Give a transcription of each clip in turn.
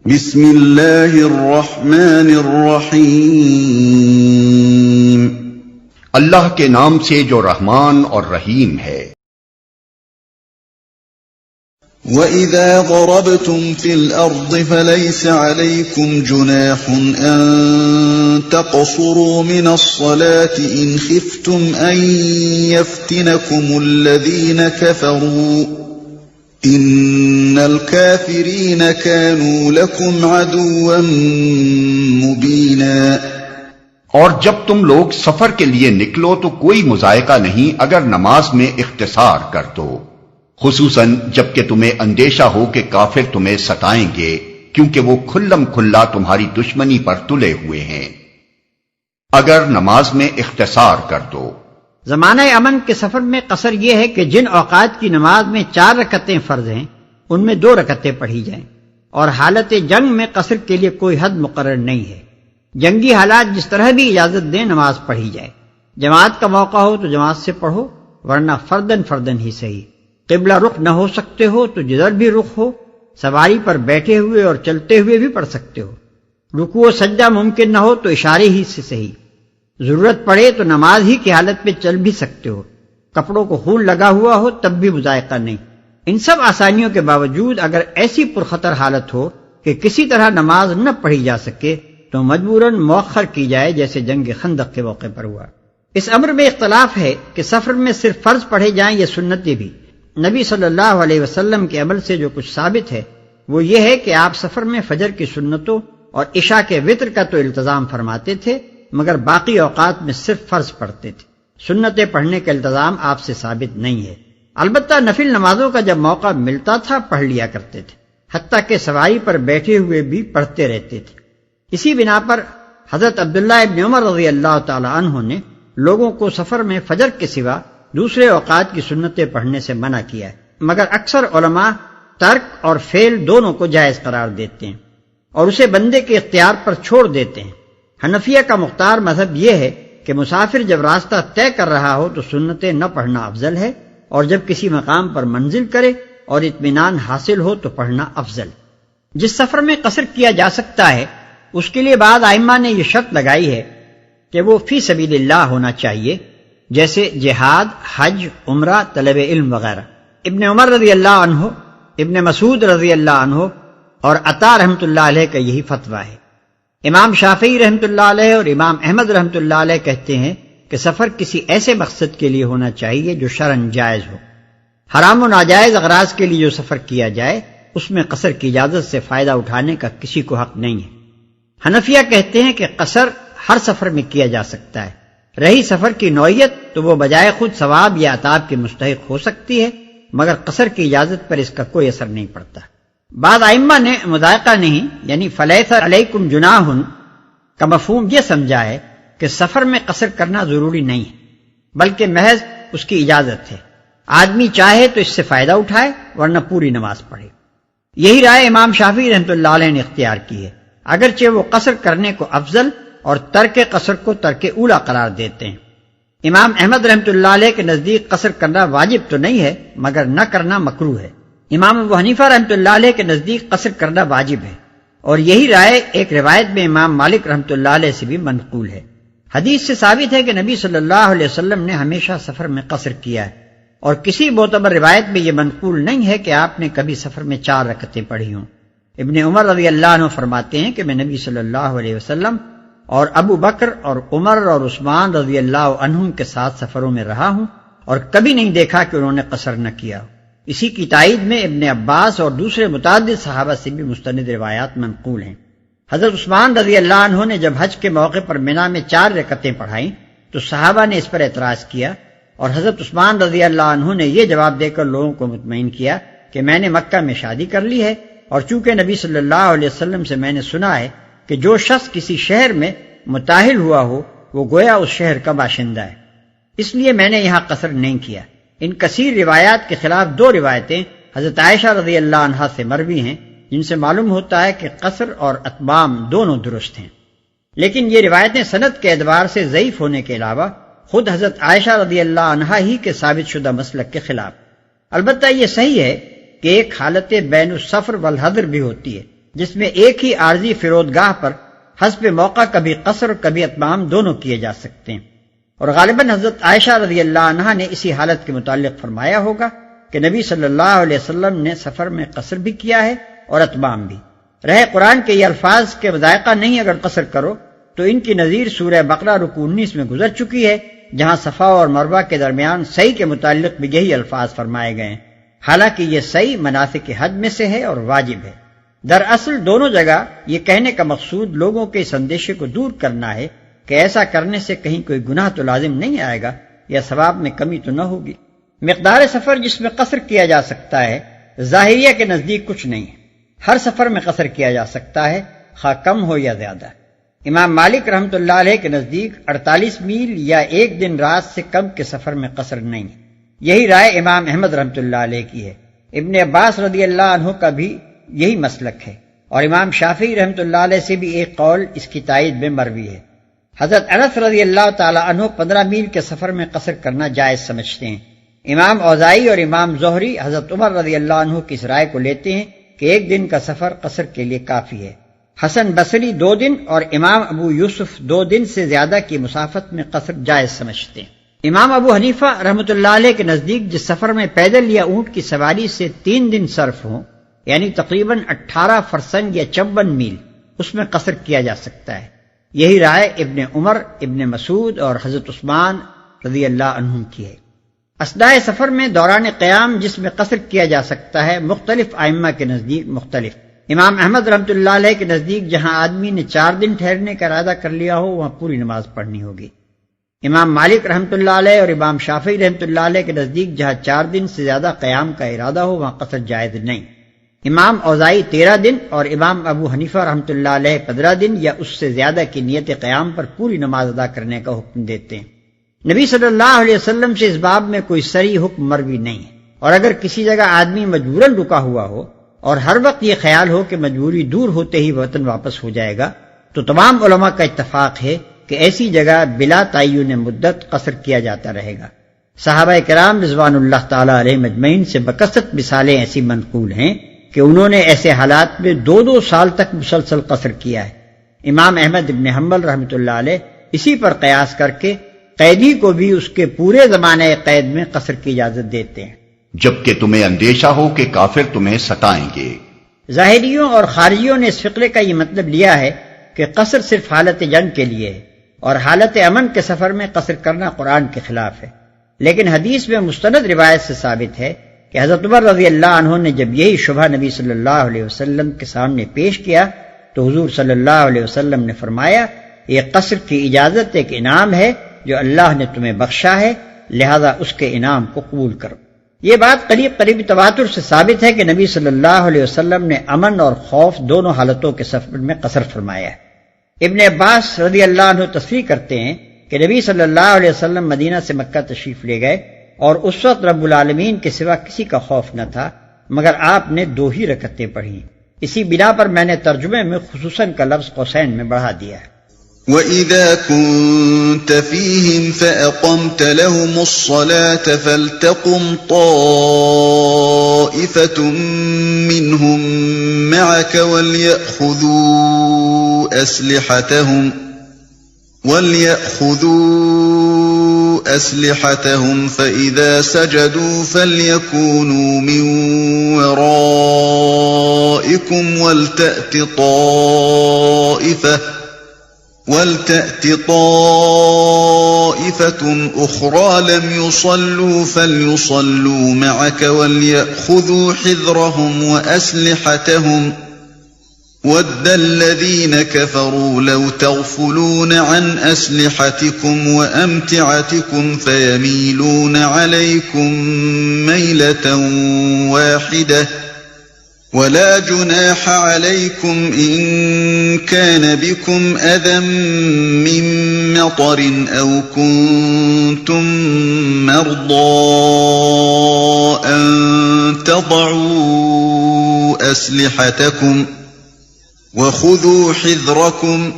بسم اللہ الرحمن الرحیم، اللہ کے نام سے جو رحمان اور رحیم ہے۔ وَإِذَا ضَرَبْتُمْ فِي الْأَرْضِ فَلَيْسَ عَلَيْكُمْ جُنَاحٌ أَن تَقْصُرُوا مِنَ الصَّلَاةِ إِنْ خِفْتُمْ أَن يَفْتِنَكُمُ الَّذِينَ كَفَرُوا إِنَّ الْكَافِرِينَ كَانُوا لَكُمْ عَدُوًّا مُبِينًا۔ اور جب تم لوگ سفر کے لیے نکلو تو کوئی مضائقہ نہیں اگر نماز میں اختصار کر دو، خصوصاً جب کہ تمہیں اندیشہ ہو کہ کافر تمہیں ستائیں گے، کیونکہ وہ کھلم کھلا تمہاری دشمنی پر تلے ہوئے ہیں۔ اگر نماز میں اختصار کر دو۔ زمانہ امن کے سفر میں قصر یہ ہے کہ جن اوقات کی نماز میں 4 رکعتیں فرض ہیں ان میں 2 رکعتیں پڑھی جائیں، اور حالت جنگ میں قصر کے لیے کوئی حد مقرر نہیں ہے۔ جنگی حالات جس طرح بھی اجازت دیں نماز پڑھی جائے۔ جماعت کا موقع ہو تو جماعت سے پڑھو، ورنہ فردن فردن ہی صحیح۔ قبلہ رخ نہ ہو سکتے ہو تو جدھر بھی رخ ہو، سواری پر بیٹھے ہوئے اور چلتے ہوئے بھی پڑھ سکتے ہو۔ رکوع و سجدہ ممکن نہ ہو تو اشارے ہی سے صحیح۔ ضرورت پڑے تو نماز ہی کی حالت میں چل بھی سکتے ہو، کپڑوں کو خون لگا ہوا ہو تب بھی مذائقہ نہیں۔ ان سب آسانیوں کے باوجود اگر ایسی پرخطر حالت ہو کہ کسی طرح نماز نہ پڑھی جا سکے تو مجبوراً مؤخر کی جائے، جیسے جنگ خندق کے موقع پر ہوا۔ اس امر میں اختلاف ہے کہ سفر میں صرف فرض پڑھے جائیں یا سنتیں بھی۔ نبی صلی اللہ علیہ وسلم کے عمل سے جو کچھ ثابت ہے وہ یہ ہے کہ آپ سفر میں فجر کی سنتوں اور عشاء کے وتر کا تو التزام فرماتے تھے، مگر باقی اوقات میں صرف فرض پڑھتے تھے۔ سنتیں پڑھنے کا التزام آپ سے ثابت نہیں ہے، البتہ نفل نمازوں کا جب موقع ملتا تھا پڑھ لیا کرتے تھے، حتیٰ کہ سواری پر بیٹھے ہوئے بھی پڑھتے رہتے تھے۔ اسی بنا پر حضرت عبداللہ ابن عمر رضی اللہ تعالی عنہ نے لوگوں کو سفر میں فجر کے سوا دوسرے اوقات کی سنتیں پڑھنے سے منع کیا ہے، مگر اکثر علماء ترک اور فعل دونوں کو جائز قرار دیتے ہیں اور اسے بندے کے اختیار پر چھوڑ دیتے ہیں۔ حنفیہ کا مختار مذہب یہ ہے کہ مسافر جب راستہ طے کر رہا ہو تو سنتیں نہ پڑھنا افضل ہے، اور جب کسی مقام پر منزل کرے اور اطمینان حاصل ہو تو پڑھنا افضل۔ جس سفر میں قصر کیا جا سکتا ہے اس کے لیے بعض ائمہ نے یہ شرط لگائی ہے کہ وہ فی سبیل اللہ ہونا چاہیے، جیسے جہاد، حج، عمرہ، طلب علم وغیرہ۔ ابن عمر رضی اللہ عنہ، ابن مسعود رضی اللہ عنہ اور عطا رحمۃ اللہ علیہ کا یہی فتویٰ ہے۔ امام شافعی رحمۃ اللہ علیہ اور امام احمد رحمۃ اللہ علیہ کہتے ہیں کہ سفر کسی ایسے مقصد کے لیے ہونا چاہیے جو شرعاً جائز ہو۔ حرام و ناجائز اغراض کے لیے جو سفر کیا جائے اس میں قصر کی اجازت سے فائدہ اٹھانے کا کسی کو حق نہیں ہے۔ حنفیہ کہتے ہیں کہ قصر ہر سفر میں کیا جا سکتا ہے، رہی سفر کی نوعیت تو وہ بجائے خود ثواب یا عتاب کے مستحق ہو سکتی ہے، مگر قصر کی اجازت پر اس کا کوئی اثر نہیں پڑتا۔ بعض ائمہ نے مضائقہ نہیں یعنی فلیس علیکم جناح کا مفہوم یہ سمجھا ہے کہ سفر میں قصر کرنا ضروری نہیں ہے، بلکہ محض اس کی اجازت ہے۔ آدمی چاہے تو اس سے فائدہ اٹھائے ورنہ پوری نماز پڑھے۔ یہی رائے امام شافعی رحمۃ اللہ علیہ نے اختیار کی ہے، اگرچہ وہ قصر کرنے کو افضل اور ترک قصر کو ترک اولا قرار دیتے ہیں۔ امام احمد رحمۃ اللہ علیہ کے نزدیک قصر کرنا واجب تو نہیں ہے مگر نہ کرنا مکروہ ہے۔ امام ابو حنیفہ رحمۃ اللہ علیہ کے نزدیک قصر کرنا واجب ہے، اور یہی رائے ایک روایت میں امام مالک رحمۃ اللہ علیہ سے بھی منقول ہے۔ حدیث سے ثابت ہے کہ نبی صلی اللہ علیہ وسلم نے ہمیشہ سفر میں قصر کیا ہے، اور کسی معتبر روایت میں یہ منقول نہیں ہے کہ آپ نے کبھی سفر میں 4 رکعتیں پڑھی ہوں۔ ابن عمر رضی اللہ عنہ فرماتے ہیں کہ میں نبی صلی اللہ علیہ وسلم اور ابو بکر اور عمر اور عثمان رضی اللہ عنہم کے ساتھ سفروں میں رہا ہوں اور کبھی نہیں دیکھا کہ انہوں نے قصر نہ کیا۔ اسی کی تائید میں ابن عباس اور دوسرے متعدد صحابہ سے بھی مستند روایات منقول ہیں۔ حضرت عثمان رضی اللہ عنہ نے جب حج کے موقع پر منا میں 4 رکعتیں پڑھائیں تو صحابہ نے اس پر اعتراض کیا، اور حضرت عثمان رضی اللہ عنہ نے یہ جواب دے کر لوگوں کو مطمئن کیا کہ میں نے مکہ میں شادی کر لی ہے، اور چونکہ نبی صلی اللہ علیہ وسلم سے میں نے سنا ہے کہ جو شخص کسی شہر میں متاہل ہوا ہو وہ گویا اس شہر کا باشندہ ہے، اس لیے میں نے یہاں قصر نہیں کیا۔ ان کثیر روایات کے خلاف 2 روایتیں حضرت عائشہ رضی اللہ عنہا سے مروی ہیں جن سے معلوم ہوتا ہے کہ قصر اور اتمام دونوں درست ہیں، لیکن یہ روایتیں سند کے اعتبار سے ضعیف ہونے کے علاوہ خود حضرت عائشہ رضی اللہ عنہا ہی کے ثابت شدہ مسلک کے خلاف۔ البتہ یہ صحیح ہے کہ ایک حالت بین السفر والحضر بھی ہوتی ہے، جس میں ایک ہی عارضی فرودگاہ پر حسب موقع کبھی قصر اور کبھی اتمام دونوں کیے جا سکتے ہیں، اور غالباً حضرت عائشہ رضی اللہ عنہا نے اسی حالت کے متعلق فرمایا ہوگا کہ نبی صلی اللہ علیہ وسلم نے سفر میں قصر بھی کیا ہے اور اتمام بھی۔ رہے قرآن کے یہ الفاظ کے مذائقہ نہیں اگر قصر کرو تو ان کی نظیر سورہ بقرہ رکوع 19 میں گزر چکی ہے، جہاں صفا اور مروہ کے درمیان سعی کے متعلق بھی یہی الفاظ فرمائے گئے ہیں، حالانکہ یہ سعی مناسک حج میں سے ہے اور واجب ہے۔ دراصل دونوں جگہ یہ کہنے کا مقصود لوگوں کے اس اندیشے کو دور کرنا ہے کہ ایسا کرنے سے کہیں کوئی گناہ تو لازم نہیں آئے گا یا ثواب میں کمی تو نہ ہوگی۔ مقدار سفر جس میں قصر کیا جا سکتا ہے ظاہریہ کے نزدیک کچھ نہیں ہے، ہر سفر میں قصر کیا جا سکتا ہے، خواہ کم ہو یا زیادہ۔ امام مالک رحمۃ اللہ علیہ کے نزدیک 48 میل یا ایک دن رات سے کم کے سفر میں قصر نہیں ہے، یہی رائے امام احمد رحمۃ اللہ علیہ کی ہے۔ ابن عباس رضی اللہ عنہ کا بھی یہی مسلک ہے، اور امام شافعی رحمۃ اللہ علیہ سے بھی ایک قول اس کی تائید میں مروی ہے۔ حضرت انس رضی اللہ تعالی عنہ 15 میل کے سفر میں قصر کرنا جائز سمجھتے ہیں۔ امام اوزاعی اور امام زہری حضرت عمر رضی اللہ عنہ کی اس رائے کو لیتے ہیں کہ ایک دن کا سفر قصر کے لیے کافی ہے۔ حسن بصری 2 دن اور امام ابو یوسف 2 دن سے زیادہ کی مسافت میں قصر جائز سمجھتے ہیں۔ امام ابو حنیفہ رحمۃ اللہ علیہ کے نزدیک جس سفر میں پیدل یا اونٹ کی سواری سے 3 دن صرف ہوں، یعنی تقریباً 18 فرسنگ یا 54 میل، اس میں قصر کیا جا سکتا ہے۔ یہی رائے ابن عمر، ابن مسعود اور حضرت عثمان رضی اللہ عنہم کی ہے۔ اثناء سفر میں دوران قیام جس میں قصر کیا جا سکتا ہے مختلف ائمہ کے نزدیک مختلف۔ امام احمد رحمۃ اللہ علیہ کے نزدیک جہاں آدمی نے 4 دن ٹھہرنے کا ارادہ کر لیا ہو وہاں پوری نماز پڑھنی ہوگی۔ امام مالک رحمۃ اللہ علیہ اور امام شافعی رحمۃ اللہ علیہ کے نزدیک جہاں 4 دن سے زیادہ قیام کا ارادہ ہو وہاں قصر جائز نہیں۔ امام اوزاعی 13 دن اور امام ابو حنیفہ رحمۃ اللہ علیہ 15 دن یا اس سے زیادہ کی نیت قیام پر پوری نماز ادا کرنے کا حکم دیتے ہیں۔ نبی صلی اللہ علیہ وسلم سے اس باب میں کوئی صریح حکم مروی نہیں ہے، اور اگر کسی جگہ آدمی مجبوراً رکا ہوا ہو اور ہر وقت یہ خیال ہو کہ مجبوری دور ہوتے ہی وطن واپس ہو جائے گا تو تمام علماء کا اتفاق ہے کہ ایسی جگہ بلا تعین مدت قصر کیا جاتا رہے گا۔ صحابہ کرام رضوان اللہ تعالی علیہم اجمعین سے بکثرت مثالیں ایسی منقول ہیں کہ انہوں نے ایسے حالات میں 2 سال تک مسلسل قصر کیا ہے۔ امام احمد ابن حنبل رحمۃ اللہ علیہ اسی پر قیاس کر کے قیدی کو بھی اس کے پورے زمانے قید میں قصر کی اجازت دیتے ہیں، جبکہ تمہیں اندیشہ ہو کہ کافر تمہیں ستائیں گے۔ ظاہریوں اور خارجیوں نے اس فقرے کا یہ مطلب لیا ہے کہ قصر صرف حالت جنگ کے لیے ہے اور حالت امن کے سفر میں قصر کرنا قرآن کے خلاف ہے، لیکن حدیث میں مستند روایت سے ثابت ہے کہ حضرت عمر رضی اللہ عنہ نے جب یہی شبہ نبی صلی اللہ علیہ وسلم کے سامنے پیش کیا تو حضور صلی اللہ علیہ وسلم نے فرمایا، یہ قصر کی اجازت ایک انعام ہے جو اللہ نے تمہیں بخشا ہے، لہذا اس کے انعام کو قبول کرو۔ یہ بات قریب تواتر سے ثابت ہے کہ نبی صلی اللہ علیہ وسلم نے امن اور خوف دونوں حالتوں کے سفر میں قصر فرمایا ہے۔ ابن عباس رضی اللہ عنہ تصریح کرتے ہیں کہ نبی صلی اللہ علیہ وسلم مدینہ سے مکہ تشریف لے گئے اور اس وقت رب العالمین کے سوا کسی کا خوف نہ تھا، مگر آپ نے 2 ہی رکعتیں پڑھیں۔ اسی بنا پر میں نے ترجمے میں خصوصاً کا لفظ قوسین میں بڑھا دیا ہے۔ وَإِذَا كُنْتَ فِيهِمْ فَأَقَمْتَ لَهُمُ الصَّلَاةَ فَلْتَقُمْ طَائِفَةٌ مِّنْهُمْ مَعَكَ وَلْيَأْخُذُوا أَسْلِحَتَهُمْ فَإِذَا سَجَدُوا فَلْيَكُونُوا مِنْ وَرَائِكُمْ وَلْتَأْتِ طَائِفَةٌ أُخْرَى لَمْ يُصَلُّوا فَلْيُصَلُّوا مَعَكَ وَلْيَأْخُذُوا حِذْرَهُمْ وَأَسْلِحَتَهُمْ وَدَّ الَّذِينَ كَفَرُوا لَوْ تَغْفُلُونَ عَنْ أَسْلِحَتِكُمْ وَأَمْتِعَتِكُمْ فَيَمِيلُونَ عَلَيْكُمْ مَيْلَةً وَاحِدَةً وَلَا جُنَاحَ عَلَيْكُمْ إِن كَانَ بِكُمْ أَذًى مِّن مَّطَرٍ أَوْ كُنتُم مَّرْضَىٰ أَن تَضَعُوا أَسْلِحَتَكُمْ وَخُذُوا حِذْرَكُمْ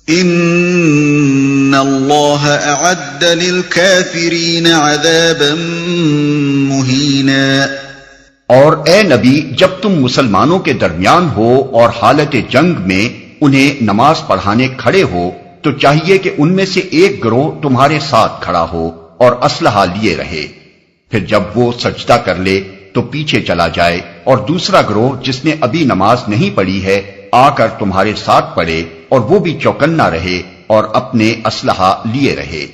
إِنَّ اللَّهَ أَعَدَّ لِلْكَافِرِينَ عَذَابًا مُّهِينًا۔ اور اے نبی جب تم مسلمانوں کے درمیان ہو اور حالت جنگ میں انہیں نماز پڑھانے کھڑے ہو تو چاہیے کہ ان میں سے ایک گروہ تمہارے ساتھ کھڑا ہو اور اسلحہ لیے رہے، پھر جب وہ سجدہ کر لے تو پیچھے چلا جائے، اور دوسرا گروہ جس نے ابھی نماز نہیں پڑھی ہے آ کر تمہارے ساتھ پڑھے اور وہ بھی چوکنا رہے اور اپنے اسلحہ لیے رہے،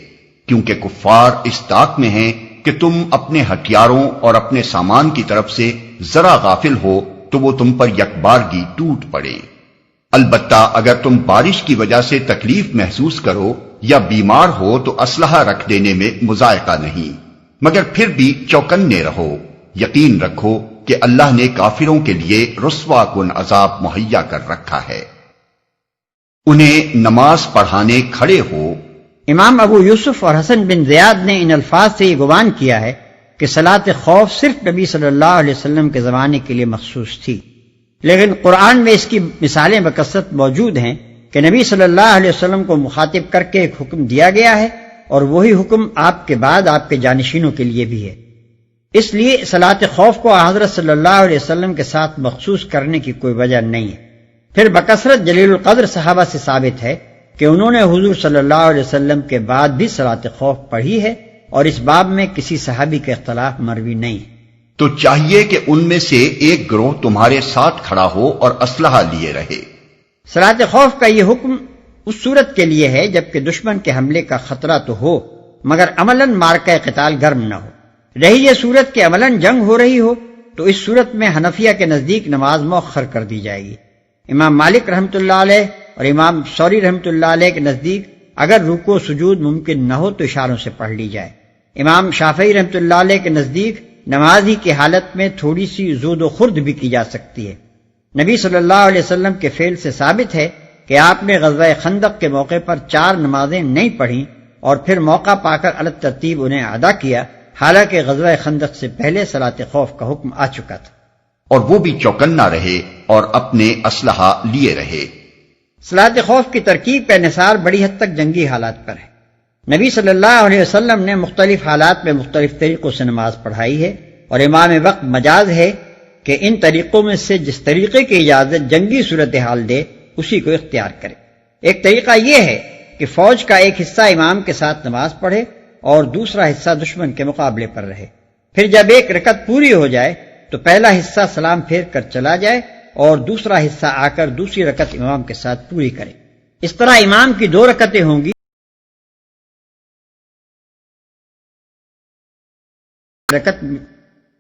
کیونکہ کفار اس طاق میں ہیں کہ تم اپنے ہتھیاروں اور اپنے سامان کی طرف سے ذرا غافل ہو تو وہ تم پر یکبارگی ٹوٹ پڑے۔ البتہ اگر تم بارش کی وجہ سے تکلیف محسوس کرو یا بیمار ہو تو اسلحہ رکھ دینے میں مذائقہ نہیں، مگر پھر بھی چوکنے رہو، یقین رکھو کہ اللہ نے کافروں کے لیے رسوا کن عذاب مہیا کر رکھا ہے۔ انہیں نماز پڑھانے کھڑے ہو۔ امام ابو یوسف اور حسن بن زیاد نے ان الفاظ سے یہ گمان کیا ہے کہ صلاۃ خوف صرف نبی صلی اللہ علیہ وسلم کے زمانے کے لیے مخصوص تھی، لیکن قرآن میں اس کی مثالیں بکثرت موجود ہیں کہ نبی صلی اللہ علیہ وسلم کو مخاطب کر کے ایک حکم دیا گیا ہے، اور وہی حکم آپ کے بعد آپ کے جانشینوں کے لیے بھی ہے۔ اس لیے صلاۃ خوف کو حضرت صلی اللہ علیہ وسلم کے ساتھ مخصوص کرنے کی کوئی وجہ نہیں ہے۔ پھر بکثرت جلیل القدر صحابہ سے ثابت ہے کہ انہوں نے حضور صلی اللہ علیہ وسلم کے بعد بھی صلاۃ خوف پڑھی ہے، اور اس باب میں کسی صحابی کا اختلاف مروی نہیں ہے۔ تو چاہیے کہ ان میں سے ایک گروہ تمہارے ساتھ کھڑا ہو اور اسلحہ لیے رہے۔ صلاۃ خوف کا یہ حکم اس صورت کے لیے ہے جبکہ دشمن کے حملے کا خطرہ تو ہو مگر عملاً مارکہ قتال گرم نہ ہو۔ رہی یہ صورت کہ عملاً جنگ ہو رہی ہو تو اس صورت میں حنفیہ کے نزدیک نماز مؤخر کر دی جائے گی۔ امام مالک رحمۃ اللہ علیہ اور امام ثوری رحمۃ اللہ علیہ کے نزدیک اگر رکوع سجود ممکن نہ ہو تو اشاروں سے پڑھ لی جائے۔ امام شافعی رحمۃ اللہ علیہ کے نزدیک نماز ہی کی حالت میں تھوڑی سی زود و خرد بھی کی جا سکتی ہے۔ نبی صلی اللہ علیہ وسلم کے فعل سے ثابت ہے کہ آپ نے غزوہ خندق کے موقع پر 4 نمازیں نہیں پڑھیں اور پھر موقع پا کر الگ ترتیب انہیں ادا کیا، حالانکہ غزوہ خندق سے پہلے صلاۃ خوف کا حکم آ چکا تھا۔ اور وہ بھی چوکنا رہے اور اپنے اسلحہ لیے رہے۔ صلاۃ خوف کی ترکیب کا انحصار بڑی حد تک جنگی حالات پر ہے۔ نبی صلی اللہ علیہ وسلم نے مختلف حالات میں مختلف طریقوں سے نماز پڑھائی ہے، اور امام وقت مجاز ہے کہ ان طریقوں میں سے جس طریقے کی اجازت جنگی صورتحال دے اسی کو اختیار کرے۔ ایک طریقہ یہ ہے کہ فوج کا ایک حصہ امام کے ساتھ نماز پڑھے اور دوسرا حصہ دشمن کے مقابلے پر رہے، پھر جب ایک رکعت پوری ہو جائے تو پہلا حصہ سلام پھیر کر چلا جائے اور دوسرا حصہ آ کر دوسری رکعت امام کے ساتھ پوری کرے۔ اس طرح امام کی 2 رکعتیں ہوں گی۔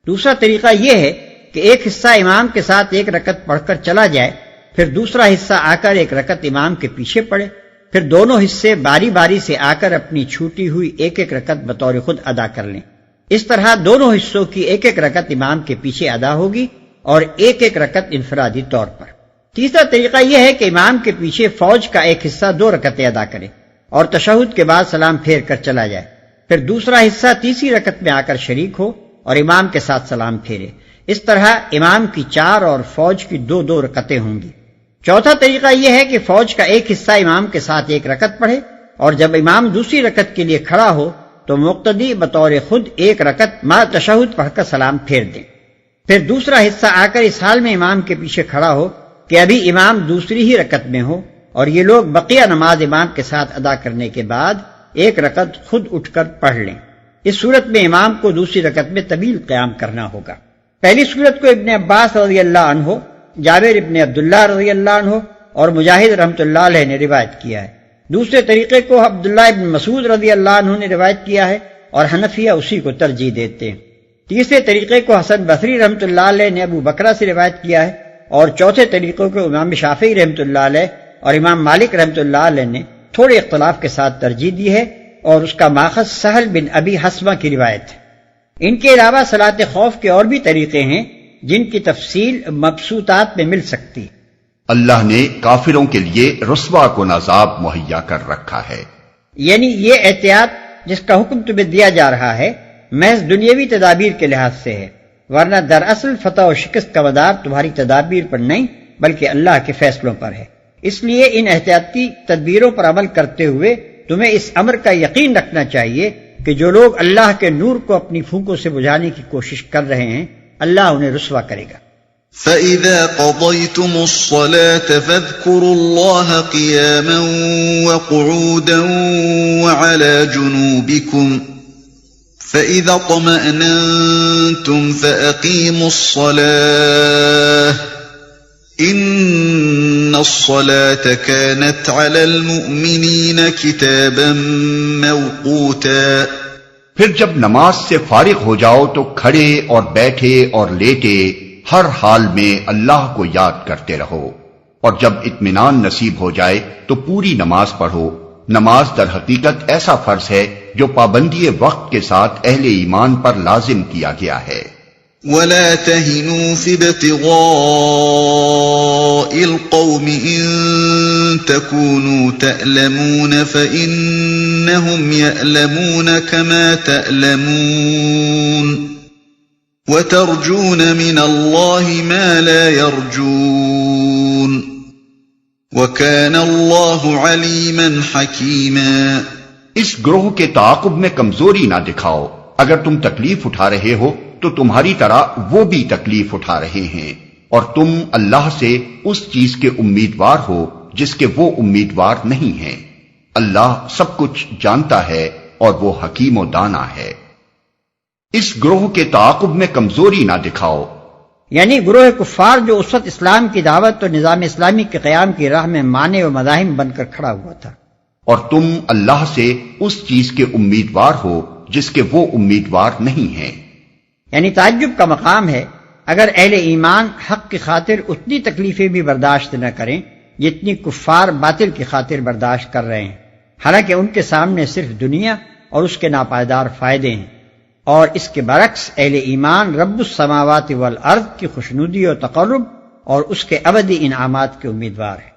دوسرا طریقہ یہ ہے کہ ایک حصہ امام کے ساتھ ایک رکعت پڑھ کر چلا جائے، پھر دوسرا حصہ آ کر ایک رکعت امام کے پیچھے پڑھے، پھر دونوں حصے باری باری سے آ کر اپنی چھوٹی ہوئی ایک ایک رکعت بطور خود ادا کر لیں۔ اس طرح دونوں حصوں کی ایک ایک رکعت امام کے پیچھے ادا ہوگی اور ایک ایک رکعت انفرادی طور پر۔ تیسرا طریقہ یہ ہے کہ امام کے پیچھے فوج کا ایک حصہ 2 رکعتیں ادا کرے اور تشہد کے بعد سلام پھیر کر چلا جائے، پھر دوسرا حصہ تیسری رکعت میں آ کر شریک ہو اور امام کے ساتھ سلام پھیرے۔ اس طرح امام کی 4 اور فوج کی 2 رکعتیں ہوں گی۔ چوتھا طریقہ یہ ہے کہ فوج کا ایک حصہ امام کے ساتھ ایک رکعت پڑھے اور جب امام دوسری رکعت کے لیے کھڑا ہو تو مقتدی بطور خود ایک رکعت مع تشہد پڑھ کر سلام پھیر دیں، پھر دوسرا حصہ آ کر اس حال میں امام کے پیچھے کھڑا ہو کہ ابھی امام دوسری ہی رکعت میں ہو، اور یہ لوگ بقیہ نماز امام کے ساتھ ادا کرنے کے بعد ایک رکعت خود اٹھ کر پڑھ لیں۔ اس صورت میں امام کو دوسری رکعت میں طویل قیام کرنا ہوگا۔ پہلی صورت کو ابن عباس رضی اللہ عنہ، جابر ابن عبداللہ رضی اللہ عنہ اور مجاہد رحمۃ اللہ علیہ نے روایت کیا ہے۔ دوسرے طریقے کو عبداللہ ابن مسعود رضی اللہ عنہ نے روایت کیا ہے اور حنفیہ اسی کو ترجیح دیتے ہیں۔ تیسرے طریقے کو حسن بصری رحمۃ اللہ علیہ نے ابو بکرہ سے روایت کیا ہے، اور چوتھے طریقے کو امام شافعی رحمۃ اللہ علیہ اور امام مالک رحمۃ اللہ علیہ نے تھوڑے اختلاف کے ساتھ ترجیح دی ہے، اور اس کا ماخذ سہل بن ابی حسمہ کی روایت ہے۔ ان کے علاوہ صلاۃ خوف کے اور بھی طریقے ہیں جن کی تفصیل مبسوطات میں مل سکتی۔ اللہ نے کافروں کے لیے رسوا کن عذاب مہیا کر رکھا ہے، یعنی یہ احتیاط جس کا حکم تمہیں دیا جا رہا ہے محض دنیاوی تدابیر کے لحاظ سے ہے، ورنہ دراصل فتح و شکست کا مدار تمہاری تدابیر پر نہیں بلکہ اللہ کے فیصلوں پر ہے۔ اس لیے ان احتیاطی تدبیروں پر عمل کرتے ہوئے تمہیں اس امر کا یقین رکھنا چاہیے کہ جو لوگ اللہ کے نور کو اپنی پھونکوں سے بجھانے کی کوشش کر رہے ہیں اللہ انہیں رسوا کرے گا۔ فَإِذَا قَضَيْتُمُ الصَّلَاةَ فَاذْكُرُوا اللَّهَ قِيَامًا وَقُعُودًا وَعَلَى جُنُوبِكُمْ فَإِذَا اطْمَأْنَنْتُمْ فَأَقِيمُوا الصَّلَاةَ إِنَّ الصَّلَاةَ كَانَتْ عَلَى الْمُؤْمِنِينَ كِتَابًا مَوْقُوتًا۔ پھر جب نماز سے فارغ ہو جاؤ تو کھڑے اور بیٹھے اور لیٹے ہر حال میں اللہ کو یاد کرتے رہو، اور جب اطمینان نصیب ہو جائے تو پوری نماز پڑھو۔ نماز در حقیقت ایسا فرض ہے جو پابندی وقت کے ساتھ اہل ایمان پر لازم کیا گیا ہے۔ وَلَا تَهِنُوا فِي ابْتِغَاءِ الْقَوْمِ إِن تَكُونُوا تَأْلَمُونَ فَإِنَّهُمْ يَأْلَمُونَ كَمَا تَأْلَمُونَ وَتَرْجُونَ مِنَ اللَّهِ مَا لَا يَرْجُونَ وَكَانَ اللَّهُ عَلِيمًا حَكِيمًا۔ اس گروہ کے تعاقب میں کمزوری نہ دکھاؤ، اگر تم تکلیف اٹھا رہے ہو تو تمہاری طرح وہ بھی تکلیف اٹھا رہے ہیں، اور تم اللہ سے اس چیز کے امیدوار ہو جس کے وہ امیدوار نہیں ہیں۔ اللہ سب کچھ جانتا ہے اور وہ حکیم و دانا ہے۔ اس گروہ کے تعاقب میں کمزوری نہ دکھاؤ، یعنی گروہ کفار جو اس وقت اسلام کی دعوت اور نظام اسلامی کے قیام کی راہ میں مانع و مزاحم بن کر کھڑا ہوا تھا، اور تم اللہ سے اس چیز کے امیدوار ہو جس کے وہ امیدوار نہیں ہیں۔ یعنی تعجب کا مقام ہے اگر اہل ایمان حق کی خاطر اتنی تکلیفیں بھی برداشت نہ کریں جتنی کفار باطل کی خاطر برداشت کر رہے ہیں، حالانکہ ان کے سامنے صرف دنیا اور اس کے ناپائیدار فائدے ہیں، اور اس کے برعکس اہل ایمان رب السماوات والارض کی خوشنودی و تقرب اور اس کے ابدی انعامات کے امیدوار ہیں۔